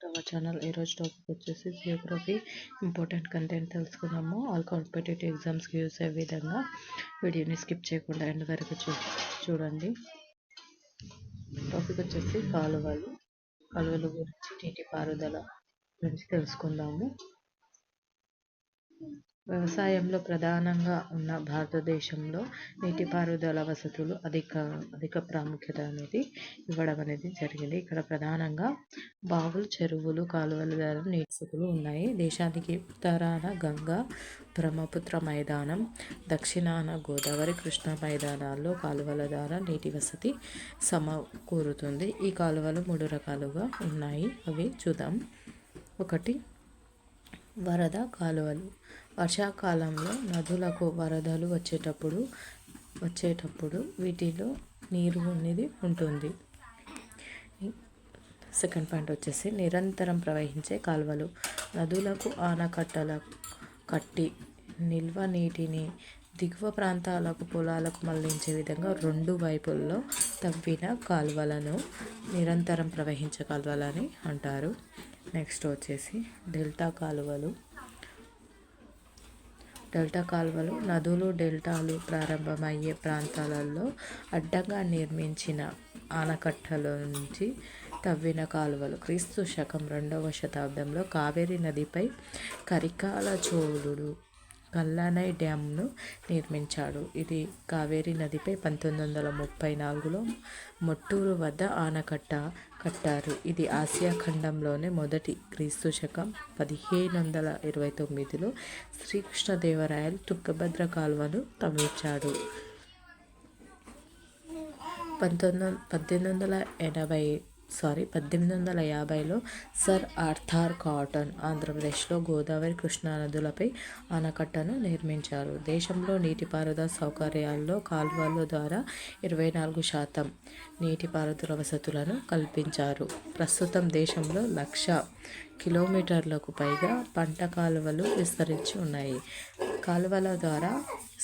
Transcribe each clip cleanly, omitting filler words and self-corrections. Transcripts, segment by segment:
To our channel. ఈరోజు topic వచ్చేసి Geography important content తెలుసుకుందాము. ఆల్ కాంపిటేటివ్ ఎగ్జామ్స్కి యూస్ అయ్యే విధంగా వీడియోని స్కిప్ చేయకుండా ఎండ్ వరకు చూడండి. టాపిక్ వచ్చేసి కాలువల గురించి, నీటిపారుదల గురించి తెలుసుకుందాము. వ్యవసాయంలో ప్రధానంగా ఉన్న భారతదేశంలో నీటిపారుదల వసతులు అధిక ప్రాముఖ్యత ఇవ్వడం అనేది జరిగింది. ఇక్కడ ప్రధానంగా బావులు, చెరువులు, కాలువల ద్వారా నీటి వసతులు ఉన్నాయి. దేశానికి ఉత్తరాన గంగా, బ్రహ్మపుత్ర మైదానం, దక్షిణాన గోదావరి, కృష్ణా మైదానాల్లో కాలువల ద్వారా నీటి వసతి సమకూరుతుంది. ఈ కాలువలు 3 రకాలుగా ఉన్నాయి. అవి చూద్దాం. 1. వరద కాలువలు. వర్షాకాలంలో నదులకు వరదలు వచ్చేటప్పుడు వీటిలో నీరు అనేది ఉంటుంది. సెకండ్ పాయింట్ వచ్చేసి నిరంతరం ప్రవహించే కాలువలు. నదులకు ఆనకట్టల కట్టి నిల్వ నీటిని దిగువ ప్రాంతాలకు, పొలాలకు మళ్లించే విధంగా 2 వైపుల్లో తవ్విన కాలువలను నిరంతరం ప్రవహించే కాలువలని అంటారు. నెక్స్ట్ వచ్చేసి డెల్టా కాలువలు నదులు, డెల్టాలు ప్రారంభమయ్యే ప్రాంతాలలో అడ్డంగా నిర్మించిన ఆనకట్టల నుంచి తవ్విన కాలువలు. క్రీస్తు శకం 2వ శతాబ్దంలో కావేరీ నదిపై కరికాల చోళుడు కల్లనై డ్యామ్ను నిర్మించాడు. ఇది కావేరీ నదిపై 1934లో మొట్టూరు వద్ద ఆనకట్ట కట్టారు. ఇది ఆసియా ఖండంలోనే మొదటి. క్రీస్తు శకం 1529లో శ్రీకృష్ణదేవరాయలు తుంగభద్ర కాలువను తవ్వించాడు. 1850లో సర్ ఆర్థర్ కాటన్ ఆంధ్రప్రదేశ్లో గోదావరి, కృష్ణా నదులపై ఆనకట్టను నిర్మించారు. దేశంలో నీటిపారుదల సౌకర్యాల్లో కాలువల ద్వారా 24% నీటిపారుదల వసతులను కల్పించారు. ప్రస్తుతం దేశంలో 1,00,000 కిలోమీటర్లకు పైగా పంట కాలువలు విస్తరించి ఉన్నాయి. కాలువల ద్వారా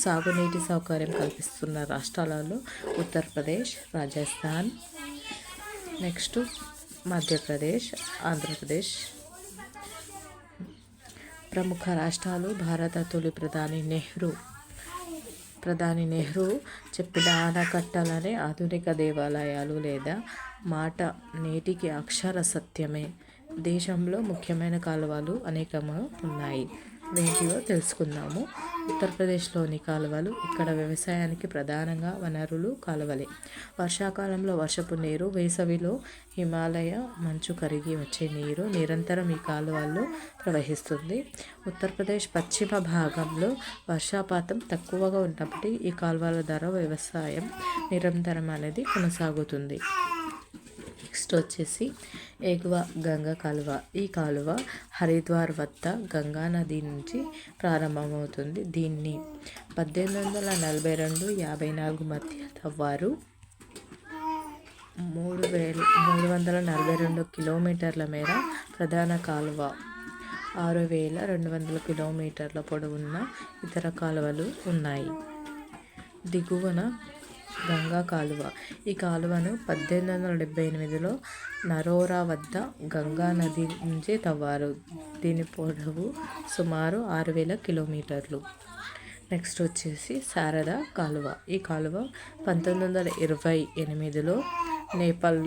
సాగునీటి సౌకర్యం కల్పిస్తున్న రాష్ట్రాలలో ఉత్తరప్రదేశ్, రాజస్థాన్, నెక్స్ట్ మధ్యప్రదేశ్, ఆంధ్రప్రదేశ్ ప్రముఖ రాష్ట్రాలు. భారత తొలి ప్రధాని నెహ్రూ చెప్పిన ఆనకట్టలనే ఆధునిక దేవాలయాలు లేదా మాట నేటికి అక్షర సత్యమే. దేశంలో ముఖ్యమైన కాలువలు అనేకము ఉన్నాయి. వేటివో తెలుసుకుందాము. ఉత్తరప్రదేశ్లోని కాలువలు. ఇక్కడ వ్యవసాయానికి ప్రధానంగా వనరులు కాలువలే. వర్షాకాలంలో వర్షపు నీరు, వేసవిలో హిమాలయ మంచు కరిగి వచ్చే నీరు నిరంతరం ఈ కాలువల్లో ప్రవహిస్తుంది. ఉత్తరప్రదేశ్ పశ్చిమ భాగంలో వర్షపాతం తక్కువగా ఉన్నప్పటికీ ఈ కాలువల ద్వారా వ్యవసాయం నిరంతరం అనేది కొనసాగుతుంది. నెక్స్ట్ వచ్చేసి ఎగువ గంగా కాలువ. ఈ కాలువ హరిద్వార్ వద్ద గంగా నది నుంచి ప్రారంభమవుతుంది. దీన్ని 1842-54 మధ్య తవ్వారు. 3,342 కిలోమీటర్ల మేర ప్రధాన కాలువ. 6,200 కిలోమీటర్ల పొడవున్న ఇతర కాలువలు ఉన్నాయి. దిగువన గంగా కాలువ. ఈ కాలువను 1878లో నరోరా వద్ద గంగా నది నుంచి తవ్వారు. దీని పొడవు సుమారు 6,000 కిలోమీటర్లు. నెక్స్ట్ వచ్చేసి శారదా కాలువ. ఈ కాలువ 1928లో నేపాల్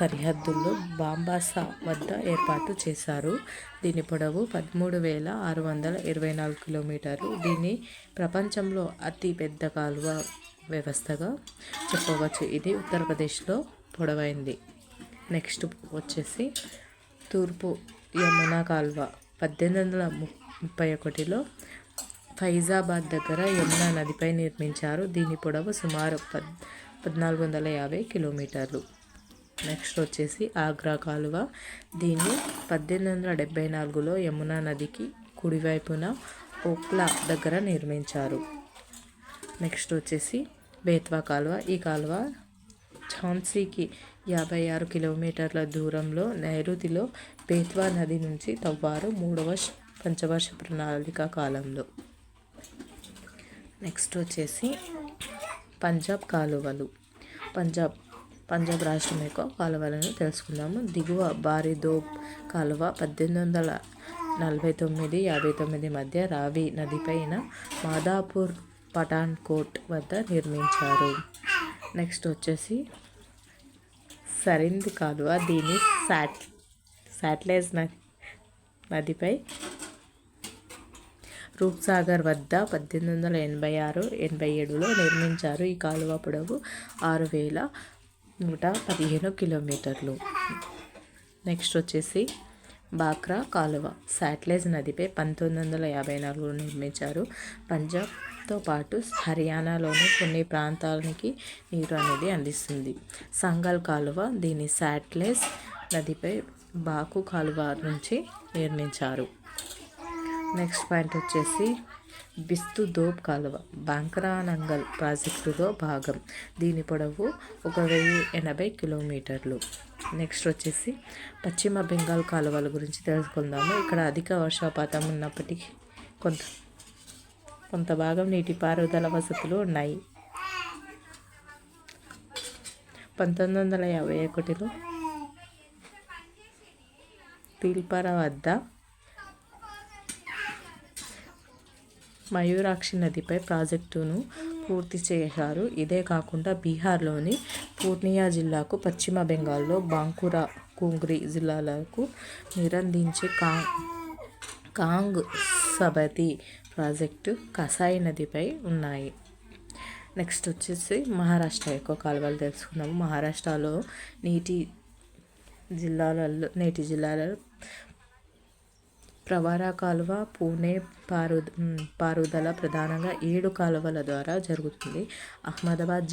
సరిహద్దుల్లో బాంబాసా వద్ద ఏర్పాటు చేశారు. దీని పొడవు 13,624 కిలోమీటర్లు. దీన్ని ప్రపంచంలో అతి పెద్ద కాలువ వ్యవస్థగా చెప్పవచ్చు. ఇది ఉత్తరప్రదేశ్లో పొడవైంది. నెక్స్ట్ వచ్చేసి తూర్పు యమునా కాలువ. 1831లో ఫైజాబాద్ దగ్గర యమునా నదిపై నిర్మించారు. దీని పొడవు సుమారు 1,450 కిలోమీటర్లు. నెక్స్ట్ వచ్చేసి ఆగ్రా కాలువ. దీన్ని 1874లో యమునా నదికి కుడివైపున ఓఖ్లా దగ్గర నిర్మించారు. నెక్స్ట్ వచ్చేసి బేత్వా కాలువ. ఈ కాలువ ఝాన్సీకి 56 కిలోమీటర్ల దూరంలో నైరుతిలో బేత్వా నది నుంచి తవ్వారు 3వ పంచవర్ష ప్రణాళిక కాలంలో. నెక్స్ట్ వచ్చేసి పంజాబ్ కాలువలు. పంజాబ్ రాష్ట్రం యొక్క కాలువలను తెలుసుకుందాము. దిగువ బారి దోబ్ కాలువ 1849-59 మధ్య రావి నదిపైన మాదాపూర్ పఠాన్కోట్ వద్ద నిర్మించారు. నెక్స్ట్ వచ్చేసి సరింద్ కాలువ. దీన్ని సాట్లెజ్ నదిపై రూప్సాగర్ వద్ద 1886-87లో నిర్మించారు. ఈ కాలువ పొడవు 6115 కిలోమీటర్లు. నెక్స్ట్ వచ్చేసి బాక్రా కాలువ సాట్లెజ్ నదిపై 1954లో నిర్మించారు. పంజాబ్తో పాటు హర్యానాలోని కొన్ని ప్రాంతాలకి నీరు అనేది అందిస్తుంది. సంగల్ కాలువ. దీన్ని సాట్లెజ్ నదిపై బాకు కాలువ నుంచి నిర్మించారు. నెక్స్ట్ పాయింట్ వచ్చేసి బిస్తు దోబ్ కాలువ బాంక్రా నంగల్ ప్రాజెక్టులో భాగం. దీని పొడవు 1080 కిలోమీటర్లు. నెక్స్ట్ వచ్చేసి పశ్చిమ బెంగాల్ కాలువల గురించి తెలుసుకుందాము. ఇక్కడ అధిక వర్షపాతం ఉన్నప్పటికీ కొంత భాగం నీటిపారుదల వసతులు ఉన్నాయి. 1951లో తిల్పరా వద్ద మయూరాక్షి నదిపై ప్రాజెక్టును పూర్తి చేశారు. ఇదే కాకుండా బీహార్లోని పూర్ణియా జిల్లాకు, పశ్చిమ బెంగాల్లో బాంకురా కుంగ్రి జిల్లాలకు నీరందించే కాంగ్ సబతి ప్రాజెక్టు కసాయి నదిపై ఉన్నాయి. నెక్స్ట్ వచ్చేసి మహారాష్ట్ర యొక్క కాలువలు తెలుసుకుందాము. మహారాష్ట్రలో నేటి జిల్లాలలో ప్రవారా కాలువ, పూణే పారుదల ప్రధానంగా 7 కాలువల ద్వారా జరుగుతుంది. అహ్మదాబాద్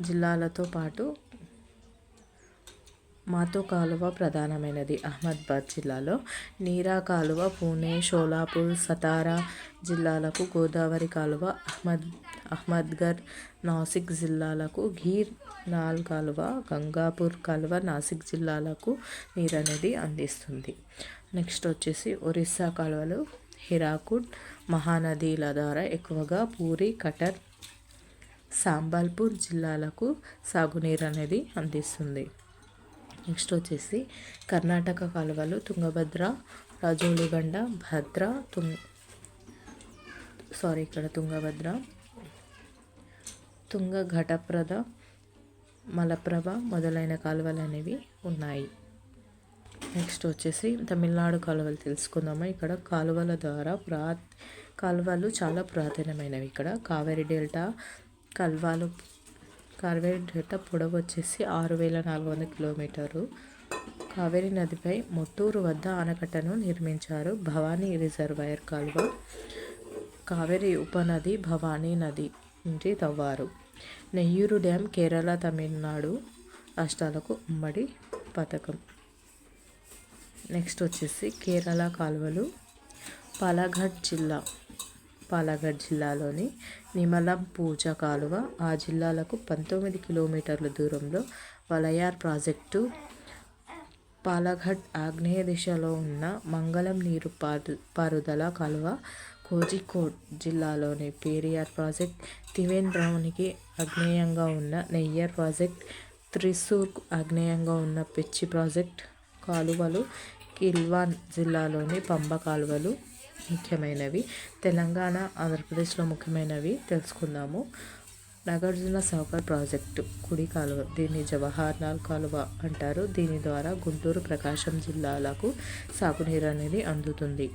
జిల్లాలతో పాటు మాతో కాలువ ప్రధానమైనది. అహ్మదాబాద్ జిల్లాలో నీరా కాలువ, పూణే, షోలాపూర్, సతారా జిల్లాలకు గోదావరి కాలువ, అహ్మద్గర్, నాసిక్ జిల్లాలకు ఘీర్ నాల్ కాలువ, గంగాపూర్ కాలువ నాసిక్ జిల్లాలకు నీరు అనేది అందిస్తుంది. నెక్స్ట్ వచ్చేసి ఒరిస్సా కాలువలు హిరాకుడ్, మహానదీల ద్వారా ఎక్కువగా పూరి, కటర్, సంబల్పూర్ జిల్లాలకు సాగునీరు అనేది అందిస్తుంది. నెక్స్ట్ వచ్చేసి కర్ణాటక కాలువలు తుంగభద్ర, రాజోలిగండ, తుంగ, ఘటప్రద, మలప్రభ మొదలైన కాలువలు అనేవి ఉన్నాయి. నెక్స్ట్ వచ్చేసి తమిళనాడు కాలువలు తెలుసుకుందాము. ఇక్కడ కాలువలు చాలా పురాతనమైనవి. ఇక్కడ కావేరీ డెల్టా పొడవు వచ్చేసి 6400 కిలోమీటర్లు. కావేరీ నదిపై మొట్టూరు వద్ద ఆనకట్టను నిర్మించారు. భవానీ రిజర్వాయర్ కాలువ కావేరీ ఉపనది భవానీ నది నుంచి తవ్వారు. నెయ్యూరు డ్యామ్ కేరళ, తమిళనాడు రాష్ట్రాలకు ఉమ్మడి పథకం. నెక్స్ట్ వచ్చేసి కేరళ కాలువలు పాలఘట్ జిల్లాలోని నిమలం పూజ కాలువ. ఆ జిల్లాలకు 19 కిలోమీటర్ల దూరంలో వలయార్ ప్రాజెక్టు. పాలఘట్ ఆగ్నేయ దిశలో ఉన్న మంగళం నీరు పారుదల కాలువ. కోజికోడ్ జిల్లాలోని పెరియార్ ప్రాజెక్ట్. త్రివేంద్రానికి ఆగ్నేయంగా ఉన్న నెయ్యర్ ప్రాజెక్ట్. త్రిశూర్కు ఆగ్నేయంగా ఉన్న పెచ్చి ప్రాజెక్ట్ కాలువలు. కిల్వాన్ జిల్లాలోని పంబ కాలువలు ముఖ్యమైనవి. తెలంగాణ, ఆంధ్రప్రదేశ్లో ముఖ్యమైనవి తెలుసుకుందాము. నాగార్జున సాగర్ ప్రాజెక్టు కుడి కాలువ. దీన్ని జవహర్లాల్ కాలువ అంటారు. దీని ద్వారా గుంటూరు, ప్రకాశం జిల్లాలకు సాగునీరు అనేది అందుతుంది.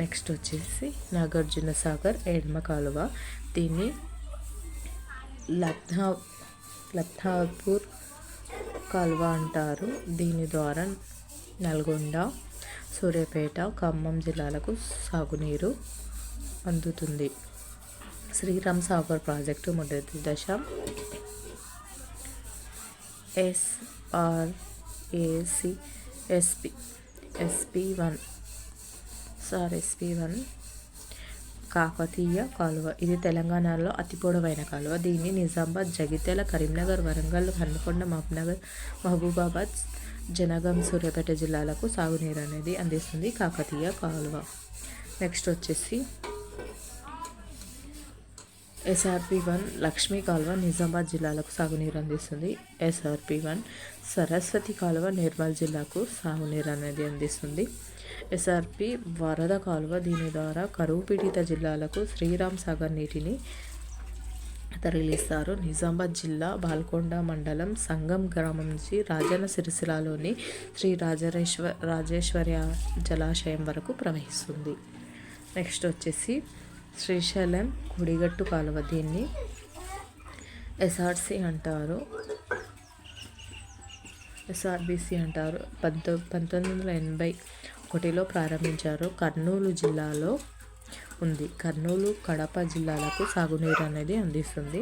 నెక్స్ట్ వచ్చేసి నాగార్జున సాగర్ ఎడమ కాలువ. దీన్ని లబ్ధాపూర్ కాలువ అంటారు. దీని ద్వారా నల్గొండ, సూర్యాపేట, ఖమ్మం జిల్లాలకు సాగునీరు అందుతుంది. శ్రీరామ్ సాగర్ ప్రాజెక్టు మొదటి దశ SP1 కాకతీయ కాలువ. ఇది తెలంగాణలో అతి పొడవైన కాలువ. దీన్ని నిజామాబాద్, జగిత్యాల, కరీంనగర్, వరంగల్, హన్మకొండ, మహబూబాబాద్, జనగాం, సూర్యాపేట జిల్లాలకు సాగునీరు అనేది అందిస్తుంది. కాకతీయ కాలువ. నెక్స్ట్ వచ్చేసి SRP-1 లక్ష్మీ కాలువ నిజామాబాద్ జిల్లాలకు సాగునీరు అందిస్తుంది. SRP-1 సరస్వతి కాలువ నిర్మల్ జిల్లాకు సాగునీరు అనేది అందిస్తుంది. SRP వరద కాలువ దీని ద్వారా కరువు పీడిత జిల్లాలకు శ్రీరామ్ సాగర్ నీటిని తరలిస్తారు. నిజామాబాద్ జిల్లా బాల్కొండ మండలం సంగం గ్రామం నుంచి రాజన్న సిరిసిల్లలోని శ్రీ రాజేశ్వరి జలాశయం వరకు ప్రవహిస్తుంది. నెక్స్ట్ వచ్చేసి శ్రీశైలం కుడిగట్టు కాలువ, దీన్ని SRC అంటారు, SRBC అంటారు. 1981లో ప్రారంభించారు. కర్నూలు జిల్లాలో ఉంది. కర్నూలు, కడప జిల్లాలకు సాగునీరు అనేది అందిస్తుంది.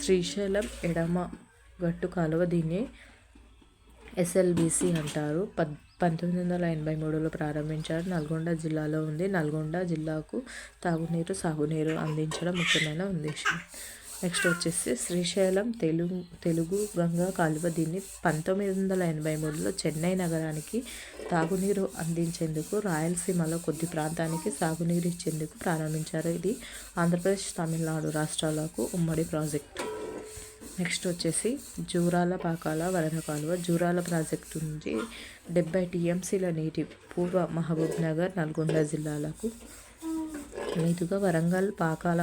శ్రీశైలం ఎడమ గట్టు కాలువ, దీన్ని SLBC అంటారు. 1983లో ప్రారంభించారు. నల్గొండ జిల్లాలో ఉంది. నల్గొండ జిల్లాకు సాగునీరు అందించడం ముఖ్యమైన ఉద్దేశం. నెక్స్ట్ వచ్చేసి శ్రీశైలం తెలుగు గంగా కాలువ, దీన్ని 1983లో చెన్నై నగరానికి తాగునీరు అందించేందుకు రాయలసీమలో కొద్ది ప్రాంతానికి సాగునీరు ఇచ్చేందుకు ప్రారంభించారు. ఇది ఆంధ్రప్రదేశ్, తమిళనాడు రాష్ట్రాలకు ఉమ్మడి ప్రాజెక్టు. నెక్స్ట్ వచ్చేసి జూరాల పాకాల వరద కాలువ. జూరాల ప్రాజెక్టు నుంచి 70 TMCల నీటి పూర్వ మహబూబ్ నగర్, నల్గొండ జిల్లాలకు మీదుగా వరంగల్, పాకాల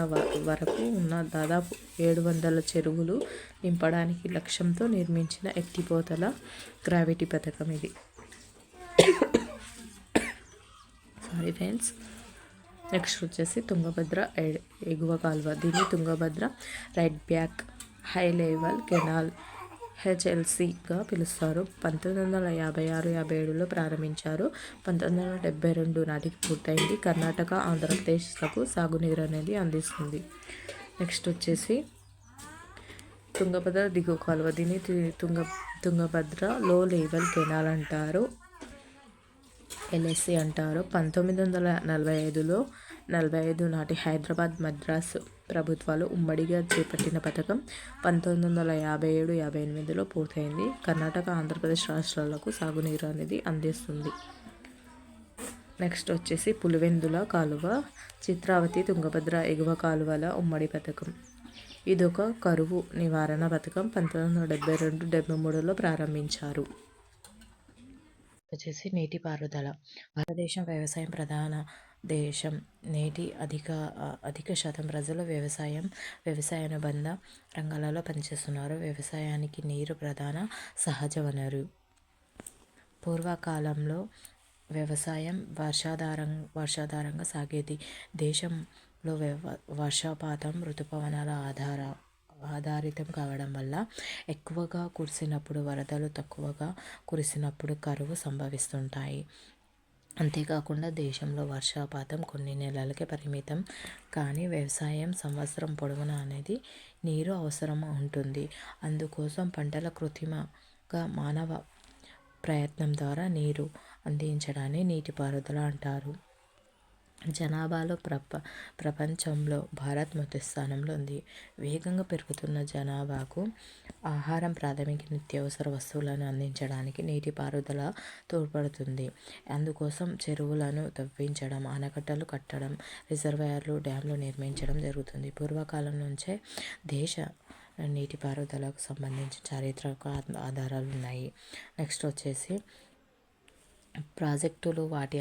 వరకు ఉన్న దాదాపు 700 చెరువులు నింపడానికి లక్ష్యంతో నిర్మించిన ఎత్తిపోతల గ్రావిటీ పథకం ఇది. Sorry friends. నెక్స్ట్ వచ్చేసి తుంగభద్ర ఎగువ కాలువ, దీన్ని Tungabhadra right bank high level canal HLCగా పిలుస్తారు. 1956-57లో ప్రారంభించారు. 1972 నాటికి పూర్తయింది. కర్ణాటక, ఆంధ్రప్రదేశ్లకు సాగునీరు అనేది అందిస్తుంది. నెక్స్ట్ వచ్చేసి తుంగభద్ర దిగువ కాలువ, దీన్ని తుంగభద్ర లో లెవెల్ కెనాల్ అంటారు, LSC అంటారు. 1945 నాటి హైదరాబాద్, మద్రాసు ప్రభుత్వాలు ఉమ్మడిగా చేపట్టిన పథకం 1957-58లో పూర్తయింది. కర్ణాటక, ఆంధ్రప్రదేశ్ రాష్ట్రాలకు సాగునీరు అనేది అందిస్తుంది. నెక్స్ట్ వచ్చేసి పులివెందుల కాలువ, చిత్రావతి, తుంగభద్ర ఎగువ కాలువల ఉమ్మడి పథకం. ఇదొక కరువు నివారణ పథకం. 1972-73లో ప్రారంభించారు. వచ్చేసి నీటిపారుదల. భారతదేశం వ్యవసాయం ప్రధాన దేశం. నేటి అధిక శాతం ప్రజలు వ్యవసాయానుబంధ రంగాలలో పనిచేస్తున్నారు. వ్యవసాయానికి నీరు ప్రధాన సహజ వనరు. పూర్వకాలంలో వ్యవసాయం వర్షాధారంగా సాగేది. దేశంలో వర్షపాతం ఋతుపవనాల ఆధారితం కావడం వల్ల ఎక్కువగా కురిసినప్పుడు వరదలు, తక్కువగా కురిసినప్పుడు కరువు సంభవిస్తుంటాయి. అంతేకాకుండా దేశంలో వర్షపాతం కొన్ని నెలలకే పరిమితం. కానీ వ్యవసాయం సంవత్సరం పొడవునా అనేది నీరు అవసరం ఉంటుంది. అందుకోసం పంటల కృత్రిమంగా మానవ ప్రయత్నం ద్వారా నీరు అందించడాన్ని నీటిపారుదల అంటారు. జనాభాలో ప్రపంచంలో భారత్ మొదటి స్థానంలో ఉంది. వేగంగా పెరుగుతున్న జనాభాకు ఆహారం, ప్రాథమిక నిత్యావసర వస్తువులను అందించడానికి నీటిపారుదల తోడ్పడుతుంది. అందుకోసం చెరువులను తవ్వించడం, ఆనకట్టలు కట్టడం, రిజర్వాయర్లు, డ్యామ్లు నిర్మించడం జరుగుతుంది. పూర్వకాలం నుంచే దేశ నీటిపారుదలకు సంబంధించిన చారిత్రక ఆధారాలు ఉన్నాయి. నెక్స్ట్ వచ్చేసి ప్రాజెక్టులు వాటి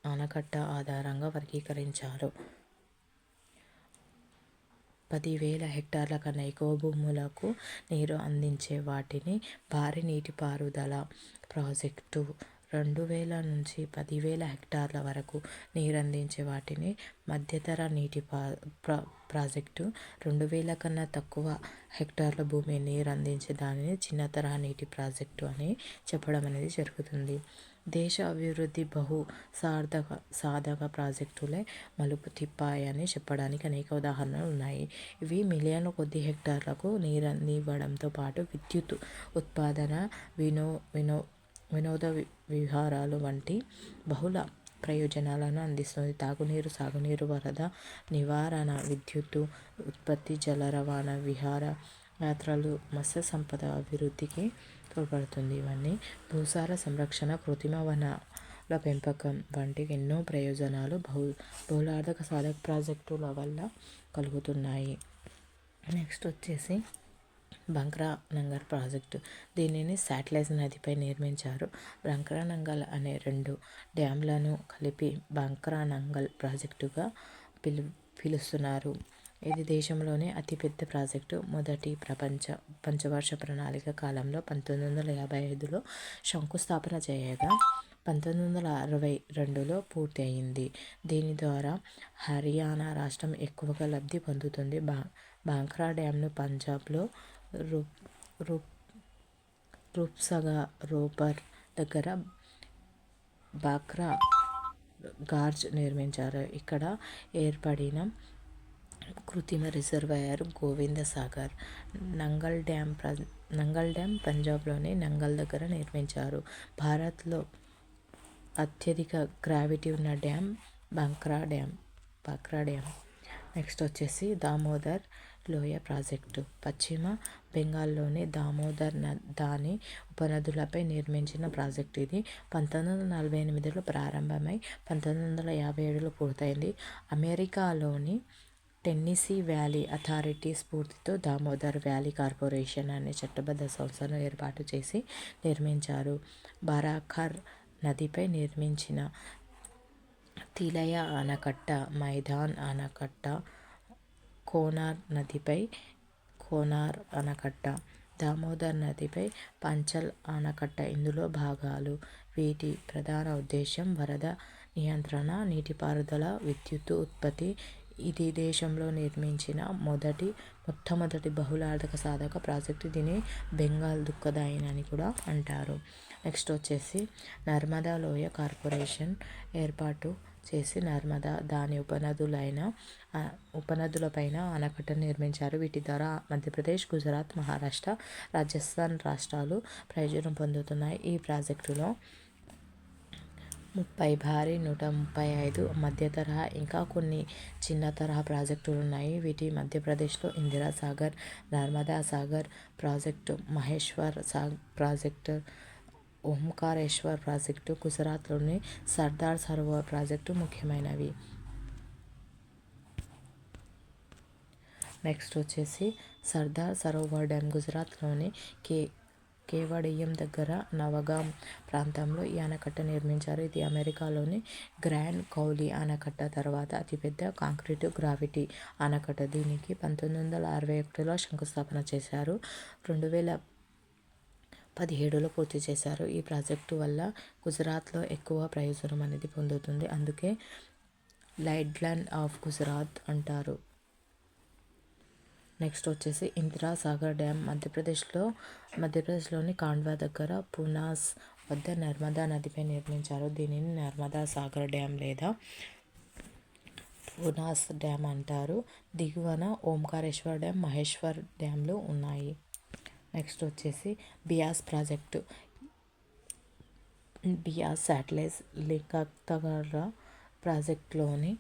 ఆనకట్ట ఆధారంగా వర్గీకరించారు. 10,000 హెక్టార్ల కన్నా ఎక్కువ భూములకు నీరు అందించే వాటిని భారీ నీటిపారుదల ప్రాజెక్టు, 2,000 నుంచి 10,000 హెక్టార్ల వరకు నీరందించే వాటిని మధ్యతర నీటి ప్రాజెక్టు, 2,000 కన్నా తక్కువ హెక్టార్ల భూమి నీరు అందించే దానిని చిన్న తరహా నీటి ప్రాజెక్టు అని చెప్పడం అనేది జరుగుతుంది. దేశ అభివృద్ధి సాధక ప్రాజెక్టులే మలుపు తిప్పాయని చెప్పడానికి అనేక ఉదాహరణలు ఉన్నాయి. ఇవి మిలియన్ల కొద్ది హెక్టార్లకు నీరందివ్వడంతో పాటు విద్యుత్ ఉత్పాదన, వినోద విహారాలు వంటి బహుళ ప్రయోజనాలను అందిస్తుంది. తాగునీరు, సాగునీరు, వరద నివారణ, విద్యుత్తు ఉత్పత్తి, జల రవాణా, విహార యాత్రలు, మత్స్య సంపద అభివృద్ధికి తోడ్పడుతుంది. ఇవన్నీ భూసార సంరక్షణ, కృత్రిమ వనాల పెంపకం వంటి ఎన్నో ప్రయోజనాలు బహుళార్థక సాధక ప్రాజెక్టుల వల్ల కలుగుతున్నాయి. నెక్స్ట్ వచ్చేసి బంక్రా నంగల్ ప్రాజెక్టు. దీనిని శాటిలైజ్ నదిపై నిర్మించారు. బంక్రా నంగల్ అనే రెండు డ్యామ్లను కలిపి బంక్రా నంగల్ ప్రాజెక్టుగా పిలుస్తున్నారు. ఇది దేశంలోనే అతిపెద్ద ప్రాజెక్టు. మొదటి పంచవర్ష ప్రణాళిక కాలంలో 1955లో శంకుస్థాపన చేయగా 1962లో పూర్తి అయింది. దీని ద్వారా హర్యానా రాష్ట్రం ఎక్కువగా లబ్ధి పొందుతుంది. బాంక్రా డ్యామ్ను పంజాబ్లో రూప్సాగర్ దగ్గర బాక్రా గార్జ్ నిర్మించారు. ఇక్కడ ఏర్పడిన కృత్రిమ రిజర్వాయర్ గోవింద సాగర్. నంగల్ డ్యామ్ పంజాబ్లోని నంగల్ దగ్గర నిర్మించారు. భారత్లో అత్యధిక గ్రావిటీ ఉన్న డ్యామ్ బాక్రా డ్యామ్. నెక్స్ట్ వచ్చేసి దామోదర్ లోయ ప్రాజెక్టు. పశ్చిమ బెంగాల్లోని దామోదర్ దాని ఉపనదులపై నిర్మించిన ప్రాజెక్టు. ఇది 1948లో ప్రారంభమై 1957లో పూర్తయింది. అమెరికాలోని టెన్నెసీ వ్యాలీ అథారిటీ స్ఫూర్తితో దామోదర్ వ్యాలీ కార్పొరేషన్ అనే చట్టబద్ధ సంస్థను ఏర్పాటు చేసి నిర్మించారు. బరాకర్ నదిపై నిర్మించిన తిలయ ఆనకట్ట, మైదాన్ ఆనకట్ట, కోనార్ ఆనకట్ట, దామోదర్ నదిపై పంచల్ ఆనకట్ట ఇందులో భాగాలు. వీటి ప్రధాన ఉద్దేశం వరద నియంత్రణ, నీటిపారుదల, విద్యుత్ ఉత్పత్తి. ఇది దేశంలో నిర్మించిన మొట్టమొదటి బహుళార్థక సాధక ప్రాజెక్టు. దీన్ని బెంగాల్ దుఃఖదాయిని అని కూడా అంటారు. నెక్స్ట్ వచ్చేసి నర్మదా లోయ కార్పొరేషన్ ఏర్పాటు చేసి నర్మదా దాని ఉపనదులపైన ఆనకట్టను నిర్మించారు. వీటి ద్వారా మధ్యప్రదేశ్, గుజరాత్, మహారాష్ట్ర, రాజస్థాన్ రాష్ట్రాలు ప్రయోజనం పొందుతున్నాయి. ఈ ప్రాజెక్టులో 30 భారీ, 135 మధ్య తరహా, ఇంకా కొన్ని చిన్న తరహా ప్రాజెక్టులు ఉన్నాయి. వీటి మధ్యప్రదేశ్లో Indira Sagar, Narmada Sagar project, Maheshwar project, Omkareshwar project, గుజరాత్లోని సర్దార్ సరోవర్ ప్రాజెక్టు ముఖ్యమైనవి. నెక్స్ట్ వచ్చేసి సర్దార్ సరోవర్ డ్యామ్ గుజరాత్లోని కేవడియం దగ్గర నవగాం ప్రాంతంలో ఈ ఆనకట్ట నిర్మించారు. ఇది అమెరికాలోని గ్రాండ్ కౌలీ ఆనకట్ట తర్వాత అతిపెద్ద కాంక్రీటు గ్రావిటీ ఆనకట్ట. దీనికి 1961లో శంకుస్థాపన చేశారు. 2017లో పూర్తి చేశారు. ఈ ప్రాజెక్టు వల్ల గుజరాత్లో ఎక్కువ ప్రయోజనం అనేది పొందుతుంది. అందుకే లైడ్లాండ్ ఆఫ్ గుజరాత్ అంటారు. నెక్స్ట్ వచ్చేసి ఇందిరా సాగర్ డ్యామ్ మధ్యప్రదేశ్లోని కాండ్వా దగ్గర పునాస్ వద్ద నర్మదా నదిపై నిర్మించారు. దీనిని నర్మదా సాగర్ డ్యామ్ లేదా పునాస్ డ్యామ్ అంటారు. దిగువన ఓంకారేశ్వర్ డ్యామ్, మహేశ్వర్ డ్యామ్లు ఉన్నాయి. నెక్స్ట్ వచ్చేసి బియాస్ ప్రాజెక్టు. బియాస్ శాటిలైజ్ లింగత్తగర ప్రాజెక్టులోని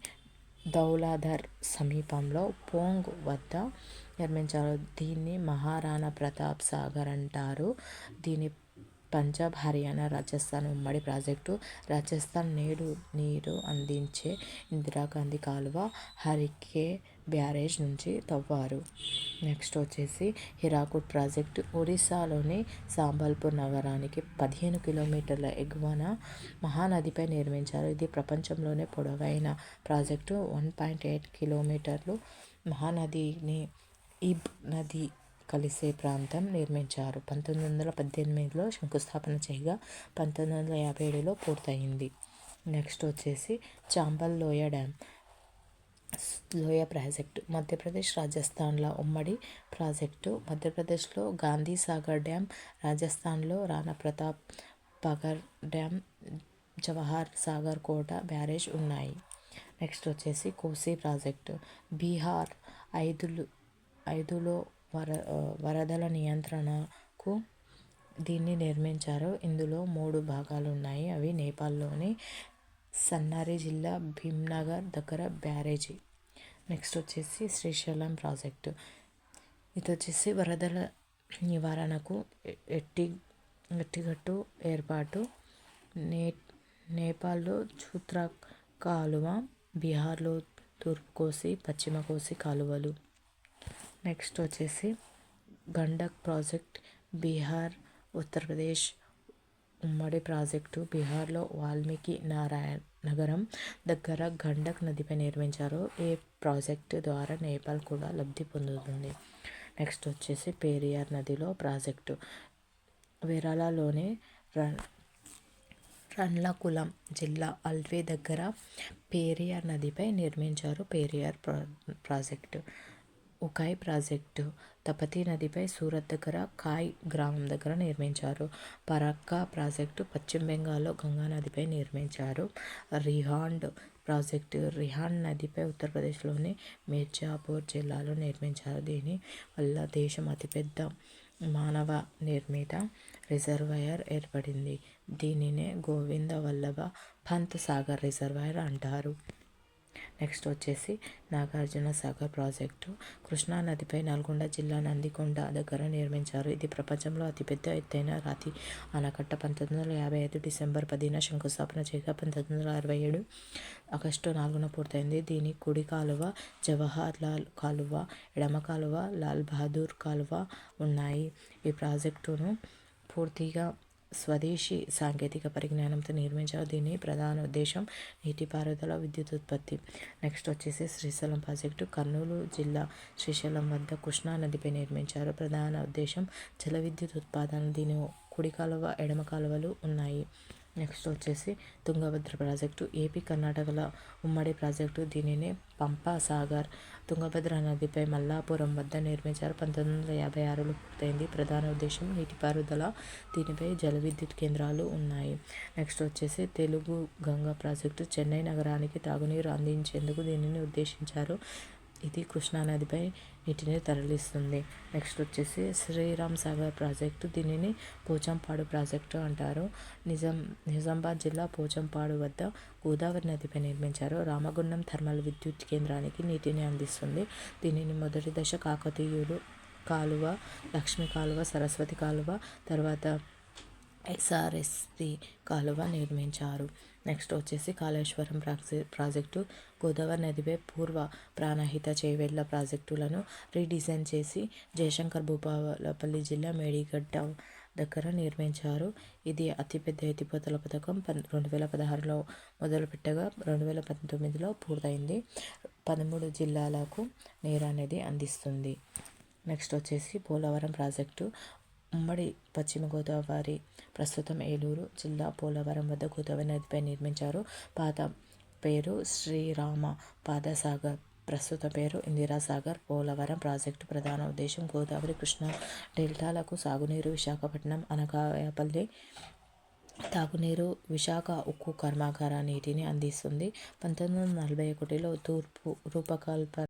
దౌలాధర్ సమీపంలో పోంగ్ వద్ద నిర్మించారు. దీన్ని మహారాణా ప్రతాప్ సాగర్ అంటారు. దీని పంజాబ్, హర్యానా, రాజస్థాన్ ఉమ్మడి ప్రాజెక్టు. రాజస్థాన్ నీరు అందించే ఇందిరాగాంధీ కాలువ హరికే బ్యారేజ్ నుంచి తవ్వారు. నెక్స్ట్ వచ్చేసి హీరాకుడ్ ప్రాజెక్టు. ఒడిశాలోని సంబల్పూర్ నగరానికి 15 కిలోమీటర్ల ఎగువన మహానదిపై నిర్మించారు. ఇది ప్రపంచంలోనే పొడవైన ప్రాజెక్టు. 1.8 కిలోమీటర్లు మహానదిని ఇబ్ నది కలిసే ప్రాంతం నిర్మించారు. 1918లో శంకుస్థాపన చేయగా 1957లో పూర్తయింది. నెక్స్ట్ వచ్చేసి చాంబల్ లోయ ప్రాజెక్టు. మధ్యప్రదేశ్, రాజస్థాన్ల ఉమ్మడి ప్రాజెక్టు. మధ్యప్రదేశ్లో గాంధీ సాగర్ డ్యామ్, రాజస్థాన్లో రాణా ప్రతాప్ సాగర్ డ్యామ్, జవహర్ సాగర్ కోట బ్యారేజ్ ఉన్నాయి. నెక్స్ట్ వచ్చేసి కోసి ప్రాజెక్టు. బీహార్ 5లో వరదల నియంత్రణకు దీన్ని నిర్మించారు. ఇందులో 3 భాగాలు ఉన్నాయి. అవి నేపాల్లోని సన్నారి జిల్లా భీమ్నగర్ దగ్గర బ్యారేజీ. నెక్స్ట్ వచ్చేసి శ్రీశైలం ప్రాజెక్టు. ఇది వచ్చేసి వరదల నివారణకు ఎత్తిగట్టు ఏర్పాటు. నేపాల్లో చుత్రాక్ కాలువ, బీహార్లో తూర్పు కోసి, పశ్చిమ కోసి కాలువలు. నెక్స్ట్ వచ్చేసి గండక్ ప్రాజెక్ట్ బీహార్, ఉత్తరప్రదేశ్ ఉమ్మడి ప్రాజెక్టు. బీహార్లో వాల్మీకి నారాయణ నగరం దగ్గర గండక్ నదిపై నిర్మించారు. ఈ ప్రాజెక్టు ద్వారా నేపాల్ కూడా లబ్ధి పొందుతుంది. నెక్స్ట్ వచ్చేసి పెరియార్ నదిలో ప్రాజెక్టు విరాలలోని రండ్లకులం జిల్లా అల్వే దగ్గర పెరియార్ నదిపై నిర్మించారు. పెరియార్ ప్రాజెక్టు. ఉకాయ్ ప్రాజెక్టు తపతీ నదిపై సూరత్ దగ్గర కాయ్ గ్రామం దగ్గర నిర్మించారు. పరక్కా ప్రాజెక్టు పశ్చిమ బెంగాల్లో గంగా నదిపై నిర్మించారు. రిహాండ్ ప్రాజెక్టు రిహాండ్ నదిపై ఉత్తరప్రదేశ్లోని మిర్జాపూర్ జిల్లాలో నిర్మించారు. దీని వల్ల దేశం అతిపెద్ద మానవ నిర్మిత రిజర్వాయర్ ఏర్పడింది. దీనినే గోవింద వల్లభ పంత్ సాగర్ రిజర్వాయర్ అంటారు. నెక్స్ట్ వచ్చేసి నాగార్జున సాగర్ ప్రాజెక్టు కృష్ణా నదిపై నల్గొండ జిల్లా నందికొండ దగ్గర నిర్మించారు. ఇది ప్రపంచంలో అతిపెద్ద ఎత్తైన రాతి ఆనకట్ట. 1955 డిసెంబర్ 10న శంకుస్థాపన చేయగా 1967 ఆగస్టు 4న పూర్తయింది. దీని కుడి కాలువ జవహర్ లాల్ కాలువ, ఎడమ కాలువ లాల్ బహదూర్ కాలువ ఉన్నాయి. ఈ ప్రాజెక్టును పూర్తిగా స్వదేశీ సాంకేతిక పరిజ్ఞానంతో నిర్మించారు. దీని ప్రధాన ఉద్దేశం నీటిపారుదల, విద్యుత్ ఉత్పత్తి. నెక్స్ట్ వచ్చేసి శ్రీశైలం ప్రాజెక్టు కర్నూలు జిల్లా శ్రీశైలం వద్ద కృష్ణా నదిపై నిర్మించారు. ప్రధాన ఉద్దేశం జల విద్యుత్ ఉత్పాదన. దీని కుడి కాలువ, ఎడమ కాలువలు ఉన్నాయి. నెక్స్ట్ వచ్చేసి తుంగభద్ర ప్రాజెక్టు ఏపీ, కర్ణాటకల ఉమ్మడి ప్రాజెక్టు. దీనిని పంపా సాగర్ తుంగభద్ర నదిపై మల్లాపురం వద్ద నిర్మించారు. 1956లో పూర్తయింది. ప్రధాన ఉద్దేశం నీటిపారుదల. దీనిపై జల విద్యుత్ కేంద్రాలు ఉన్నాయి. నెక్స్ట్ వచ్చేసి తెలుగు గంగా ప్రాజెక్టు చెన్నై నగరానికి తాగునీరు అందించేందుకు దీనిని ఉద్దేశించారు. ఇది కృష్ణా నదిపై నీటిని తరలిస్తుంది. నెక్స్ట్ వచ్చేసి శ్రీరామ్ సాగర్ ప్రాజెక్టు. దీనిని పోచంపాడు ప్రాజెక్టు అంటారు. నిజామాబాద్ జిల్లా పోచంపాడు వద్ద గోదావరి నదిపై నిర్మించారు. రామగుండం థర్మల్ విద్యుత్ కేంద్రానికి నీటిని అందిస్తుంది. దీనిని మొదటి దశ కాకతీయులు కాలువ, లక్ష్మీ కాలువ, సరస్వతి కాలువ, తర్వాత ఎస్ఆర్ఎస్పి కాలువ నిర్మించారు. నెక్స్ట్ వచ్చేసి కాళేశ్వరం ప్రాజెక్టు గోదావరి నదిపై పూర్వ ప్రాణహిత చేవెళ్ల ప్రాజెక్టులను రీడిజైన్ చేసి జయశంకర్ భూపాలపల్లి జిల్లా మేడిగడ్డ దగ్గర నిర్మించారు. ఇది అతిపెద్ద ఎత్తిపోతల పథకం. 2016లో మొదలుపెట్టగా 2019లో పూర్తయింది. 13 జిల్లాలకు నీరు అనేది అందిస్తుంది. నెక్స్ట్ వచ్చేసి పోలవరం ప్రాజెక్టు ఉమ్మడి పశ్చిమ గోదావరి, ప్రస్తుతం ఏలూరు జిల్లా పోలవరం వద్ద గోదావరి నదిపై నిర్మించారు. పాత పేరు శ్రీరామ పాదసాగర్, ప్రస్తుత పేరు ఇందిరాసాగర్. పోలవరం ప్రాజెక్టు ప్రధాన ఉద్దేశం గోదావరి, కృష్ణా డెల్టాలకు సాగునీరు. విశాఖపట్నం, అనకాపల్లి తాగునీరు. విశాఖ ఉక్కు కర్మాగార నీటిని అందిస్తుంది. 1941లో రూపకల్పన